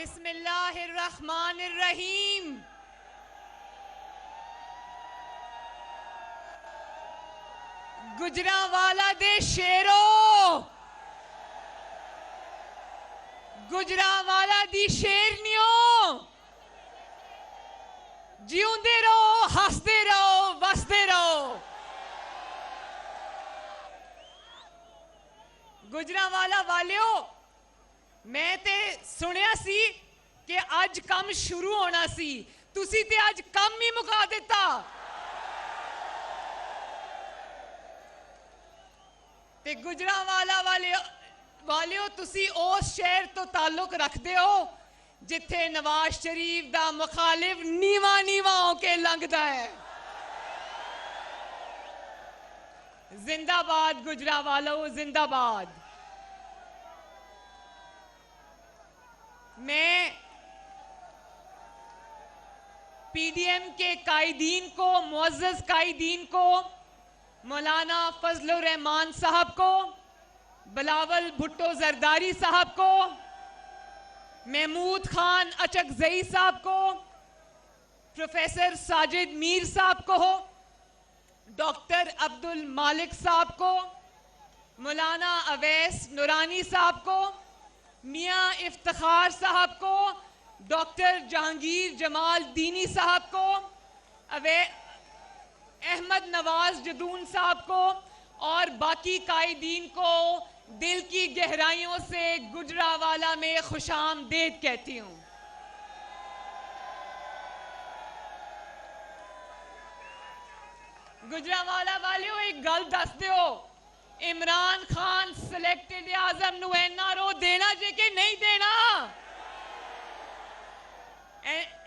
बिस्मिल्लाहिर्रहमानिर्रहीम। गुजरांवाला दे शेरो, गुजरांवाला दी शेरनियों, जिउंदे रहो, हसदे रहो, वसदे रहो। गुजरांवाला वालियो, मैं ते सुनिया सी कि अज काम शुरू होना सी, तुसी ते अज काम ही मुका दिता। ते गुजरांवाला वालियो तुसी उस शहर तो ताल्लुक रखते हो जिथे नवाज शरीफ दा मुखालिफ नीवा नीवा होके लंघदा है। जिंदाबाद गुजरांवालो, जिंदाबाद। मैं पीडीएम के कायदीन को, मुअज़्ज़ज़ कायदीन को, मौलाना फजलुर रहमान साहब को, बिलावल भुट्टो जरदारी साहब को, महमूद खान अचकजई साहब को, प्रोफेसर साजिद मीर साहब को, डॉक्टर अब्दुल मालिक साहब को, मौलाना अवैस नूरानी साहब को, मियां इफ्तिखार साहब को, डॉक्टर जहांगीर जमाल दीनी साहब को, अहमद नवाज जदून साहब को और बाकी कायदीन को दिल की गहराइयों से गुजरांवाला में खुशामदीद कहती हूँ। गुजरांवाला वालियों, एक गल दस दो, इमरान खान सिलेक्टेड आजम नू एनआरओ देना जे कि नहीं देना?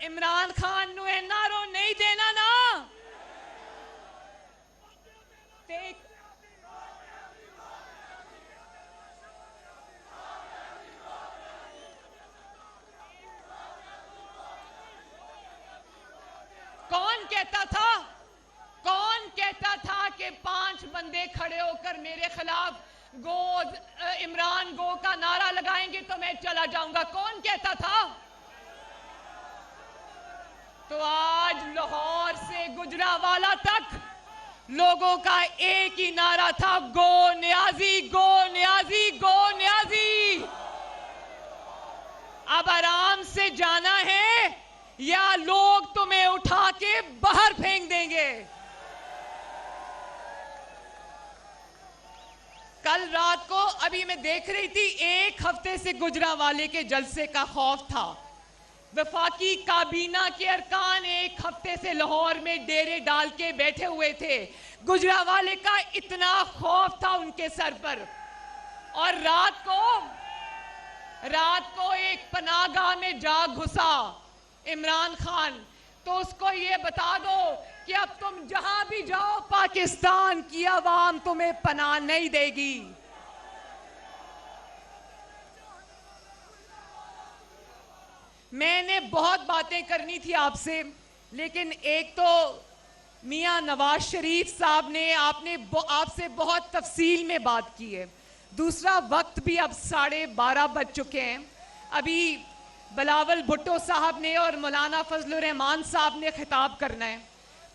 इमरान खान नू एनआरओ नहीं देना ना? कौन कहता था कि 5 बंदे खड़े होकर मेरे खिलाफ इमरान गो का नारा लगाएंगे तो मैं चला जाऊंगा? कौन कहता था? तो आज लाहौर से गुजरांवाला तक लोगों का एक ही नारा था, गो न्याजी, गो न्याजी, गो न्याजी। अब आराम से जाना है या लोग तुम्हें उठा के बाहर फेंक देंगे। कल रात को अभी मैं देख रही थी, 1 हफ्ते से गुजरांवाले के जलसे का खौफ था। वफाकी काबीना के अरकान 1 हफ्ते से लाहौर में डेरे डाल के बैठे हुए थे। गुजरांवाले का इतना खौफ था उनके सर पर। और रात को एक पनाहगाह में जा घुसा इमरान खान, तो उसको ये बता दो कि अब तुम जहां भी जाओ पाकिस्तान की आवाम तुम्हें पनाह नहीं देगी। मैंने बहुत बातें करनी थी आपसे, लेकिन एक तो मियां नवाज शरीफ साहब ने आपसे बहुत तफसील में बात की है। दूसरा, वक्त भी अब 12:30 बज चुके हैं। अभी बिलावल भुट्टो साहब ने और मौलाना फजलुर रहमान साहब ने खिताब करना है,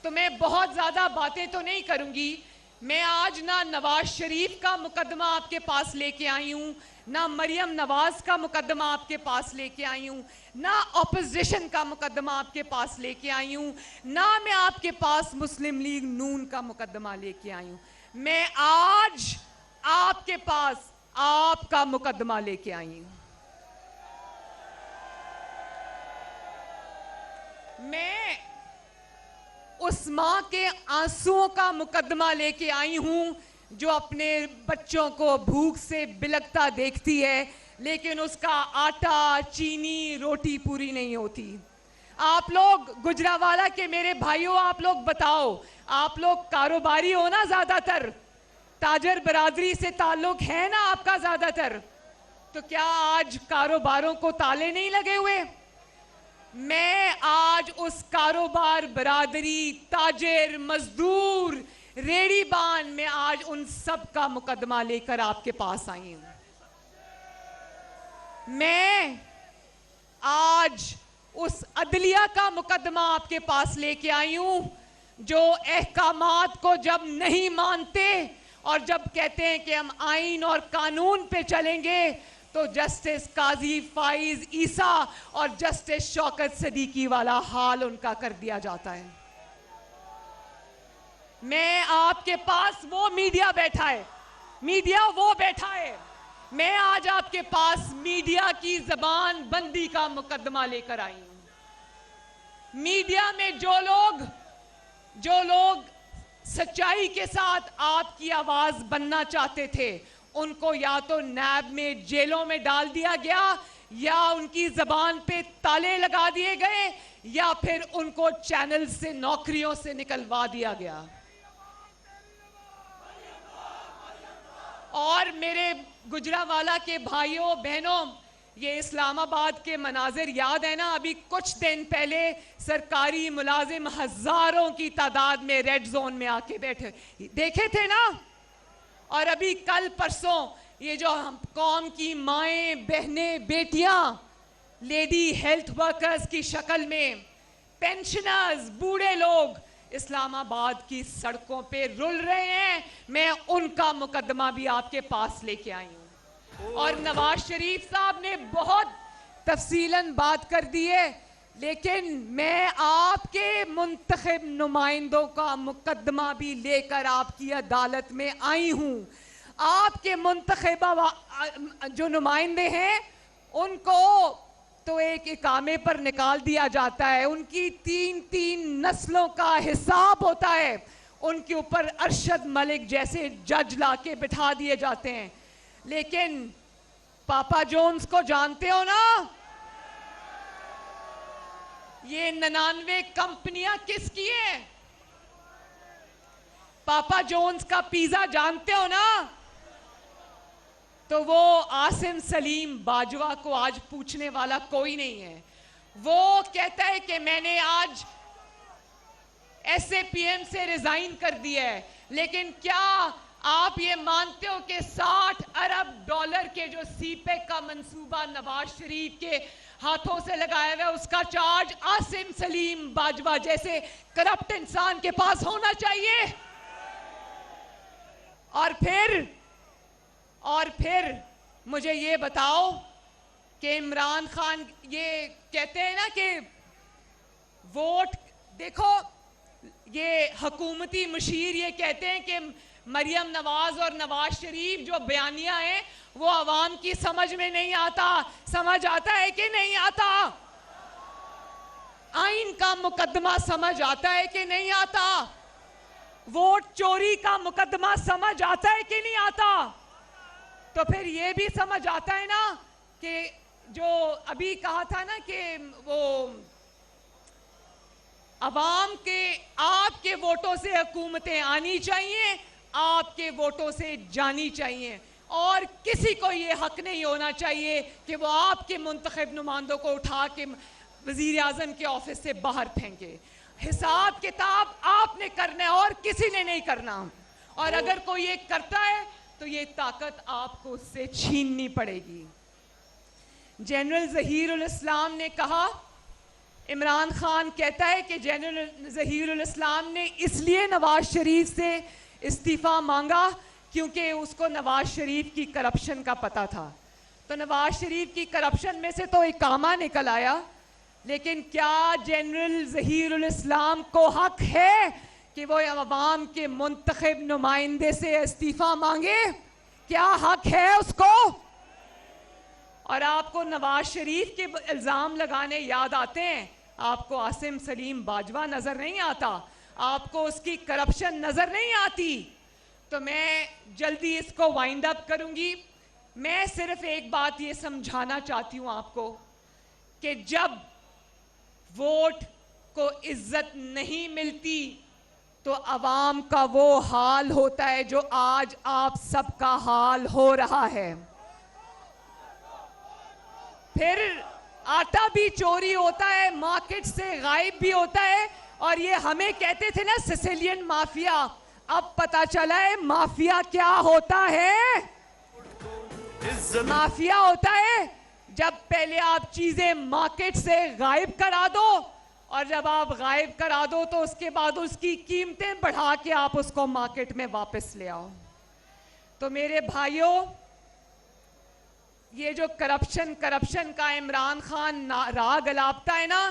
तो मैं बहुत ज़्यादा बातें तो नहीं करूँगी। मैं आज ना नवाज शरीफ का मुकदमा आपके पास लेके आई हूँ, ना मरियम नवाज का मुकदमा आपके पास लेके आई हूँ, ना ऑपोजिशन का मुकदमा आपके पास लेके आई हूँ, ना मैं आपके पास मुस्लिम लीग नून का मुकदमा लेके आई हूँ। मैं आज आपके पास आपका मुकदमा लेके आई हूँ। मैं उस मां के आंसुओं का मुकदमा लेके आई हूं जो अपने बच्चों को भूख से बिलखता देखती है, लेकिन उसका आटा, चीनी, रोटी पूरी नहीं होती। आप लोग गुजरांवाला के मेरे भाइयों, आप लोग बताओ, आप लोग कारोबारी हो ना ज्यादातर, ताजर बरादरी से ताल्लुक है ना आपका ज्यादातर, तो क्या आज कारोबारों को ताले नहीं लगे हुए? मैं आज उस कारोबार, बरादरी, ताजिर, मजदूर, रेड़ीबान में आज उन सब का मुकदमा लेकर आपके पास आई हूं। मैं आज उस अदलिया का मुकदमा आपके पास लेके आई हूं जो अहकामात को जब नहीं मानते और जब कहते हैं कि हम आइन और कानून पे चलेंगे तो जस्टिस काजी फाइज ईसा और जस्टिस शौकत सदीकी वाला हाल उनका कर दिया जाता है। मैं आपके पास वो मीडिया बैठा है, मीडिया वो बैठा है, मैं आज आपके पास मीडिया की जबान बंदी का मुकदमा लेकर आई हूं। मीडिया में जो लोग सच्चाई के साथ आपकी आवाज बनना चाहते थे उनको या तो नैब में जेलों में डाल दिया गया या उनकी जबान पे ताले लगा दिए गए या फिर उनको चैनल से नौकरियों से निकलवा दिया गया। और मेरे गुजरावाला के भाइयों बहनों, ये इस्लामाबाद के मनाजिर याद है ना? अभी कुछ दिन पहले सरकारी मुलाजिम हजारों की तादाद में रेड जोन में आके बैठे देखे थे ना? और अभी कल परसों ये जो हम कौम की माएं बहनें बेटियां लेडी हेल्थ वर्कर्स की शक्ल में पेंशनर्स बूढ़े लोग इस्लामाबाद की सड़कों पे रुल रहे हैं, मैं उनका मुकदमा भी आपके पास लेके आई हूं। और नवाज शरीफ साहब ने बहुत तफसीलन बात कर दी है, लेकिन मैं आपके मुंतखब नुमाइंदों का मुकदमा भी लेकर आपकी अदालत में आई हूं। आपके मुंतखबा जो नुमाइंदे हैं उनको तो एक इकामे पर निकाल दिया जाता है, उनकी 3-3 नस्लों का हिसाब होता है, उनके ऊपर अरशद मलिक जैसे जज लाके बिठा दिए जाते हैं। लेकिन पापा जोन्स को जानते हो ना? ये 99 कंपनियां किसकी हैं? पापा जोन्स का पिज्जा जानते हो ना? तो वो आसिम सलीम बाजवा को आज पूछने वाला कोई नहीं है। वो कहता है कि मैंने आज SAPM से रिजाइन कर दिया है, लेकिन क्या आप ये मानते हो कि 60 अरब डॉलर के जो सीपेक का मंसूबा नवाज शरीफ के हाथों से लगाया हुआ है उसका चार्ज आसिम सलीम बाजवा जैसे करप्ट इंसान के पास होना चाहिए? और फिर मुझे ये बताओ कि इमरान खान ये कहते हैं ना कि वोट देखो, ये हुकूमती मुशीर ये कहते हैं कि मरियम नवाज और नवाज शरीफ जो बयानिया है वो आवाम की समझ में नहीं आता। समझ आता है कि नहीं आता? आइन का मुकदमा समझ आता है कि नहीं आता? वोट चोरी का मुकदमा समझ आता है कि नहीं आता? तो फिर ये भी समझ आता है ना कि जो अभी कहा था ना कि वो अवाम के आपके वोटों से हुकूमतें आनी चाहिए, आपके वोटों से जानी चाहिए, और किसी को ये हक नहीं होना चाहिए कि वो आपके मुंतखब नुमाइंदों को उठा के वजीर आजम के ऑफिस से बाहर फेंके। हिसाब किताब आपने करना है और किसी ने नहीं करना। और अगर कोई ये करता है तो ये ताकत आपको उससे छीननी पड़ेगी। जनरल ज़हीरुल इस्लाम ने कहा, इमरान खान कहता है कि जनरल ज़हीरुल इस्लाम ने इसलिए नवाज शरीफ से इस्तीफा मांगा क्योंकि उसको नवाज शरीफ की करप्शन का पता था। तो नवाज शरीफ की करप्शन में से तो इकामा निकल आया, लेकिन क्या जनरल ज़हीरुल इस्लाम को हक है कि वो अवाम के मुंतखब नुमाइंदे से इस्तीफा मांगे? क्या हक है उसको? और आपको नवाज शरीफ के इल्ज़ाम लगाने याद आते हैं, आपको आसिम सलीम बाजवा नजर नहीं आता, आपको उसकी करप्शन नजर नहीं आती। तो मैं जल्दी इसको वाइंड अप करूंगी। मैं सिर्फ एक बात ये समझाना चाहती हूं आपको कि जब वोट को इज्जत नहीं मिलती तो अवाम का वो हाल होता है जो आज आप सबका हाल हो रहा है। फिर आटा भी चोरी होता है, मार्केट से गायब भी होता है। और ये हमें कहते थे ना सिसिलियन माफिया, अब पता चला है माफिया क्या होता है। माफिया होता है जब पहले आप चीजें मार्केट से गायब करा दो और जब आप गायब करा दो तो उसके बाद उसकी कीमतें बढ़ा के आप उसको मार्केट में वापस ले आओ। तो मेरे भाइयों, ये जो करप्शन का इमरान खान राग अलापता है ना,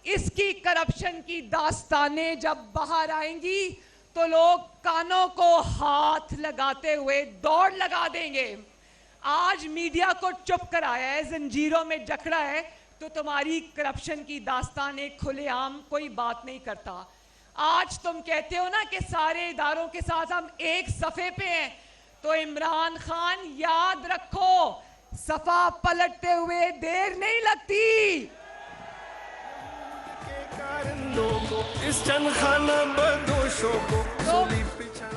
इसकी करप्शन की दास्तानें जब बाहर आएंगी तो लोग कानों को हाथ लगाते हुए दौड़ लगा देंगे। आज मीडिया को चुप कराया है, जंजीरों में जकड़ा है, तो तुम्हारी करप्शन की दास्तानें खुलेआम कोई बात नहीं करता। आज तुम कहते हो ना कि सारे इदारों के साथ हम एक सफ़े पे हैं, तो इमरान खान याद रखो, सफा पलटते हुए देर नहीं लगती। तो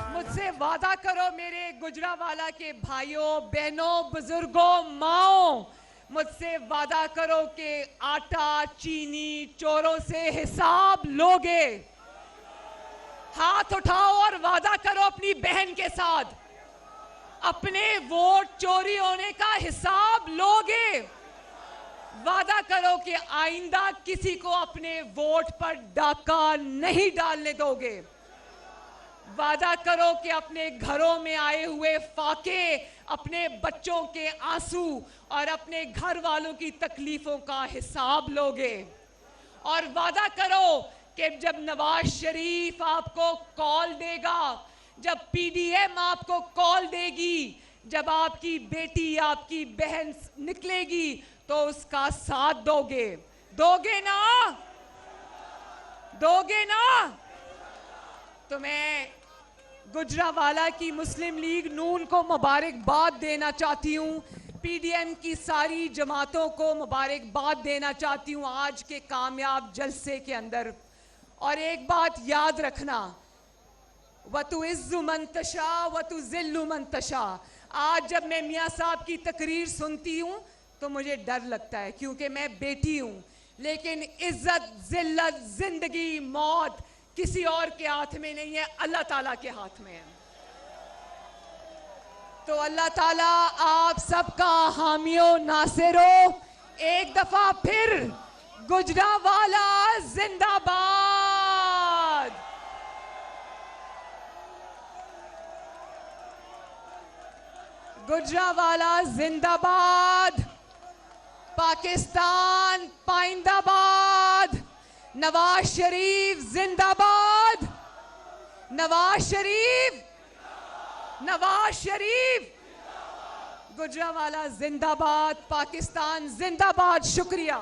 मुझसे वादा करो मेरे गुजरावाला के भाइयों, बहनों, बुजुर्गों, माओ, मुझसे वादा करो कि आटा चीनी चोरों से हिसाब लोगे। हाथ उठाओ और वादा करो अपनी बहन के साथ, अपने वोट चोरी होने का हिसाब लोगे। वादा करो कि आइंदा किसी को अपने वोट पर डाका नहीं डालने दोगे। वादा करो कि अपने घरों में आए हुए फाके, अपने बच्चों के आंसू और अपने घर वालों की तकलीफों का हिसाब लोगे। और वादा करो कि जब नवाज शरीफ आपको कॉल देगा, जब पीडीएम आपको कॉल देगी, जब आपकी बेटी, आपकी बहन निकलेगी, तो उसका साथ दोगे। दोगे ना? दोगे ना? तो मैं गुजरावाला की मुस्लिम लीग नून को मुबारकबाद देना चाहती हूँ, पीडीएम की सारी जमातों को मुबारकबाद देना चाहती हूँ आज के कामयाब जलसे के अंदर। और एक बात याद रखना, वतु इज़्ज़ु मन तशा वतु ज़िल्लु मन तशा। आज जब मैं मियाँ साहब की तकरीर सुनती हूँ तो मुझे डर लगता है, क्योंकि मैं बेटी हूँ, लेकिन इज्जत, जिल्लत, जिंदगी, मौत किसी और के हाथ में नहीं है, अल्लाह ताला के हाथ में है। तो अल्लाह ताला आप सबका हामियो नासिरो। एक दफा फिर गुजरावाला जिंदाबाद। गुजरावाला जिंदाबाद। पाकिस्तान पाइंदाबाद। नवाज शरीफ जिंदाबाद। नवाज शरीफ, नवाज शरीफ, गुजरावाला जिंदाबाद। पाकिस्तान जिंदाबाद। शुक्रिया।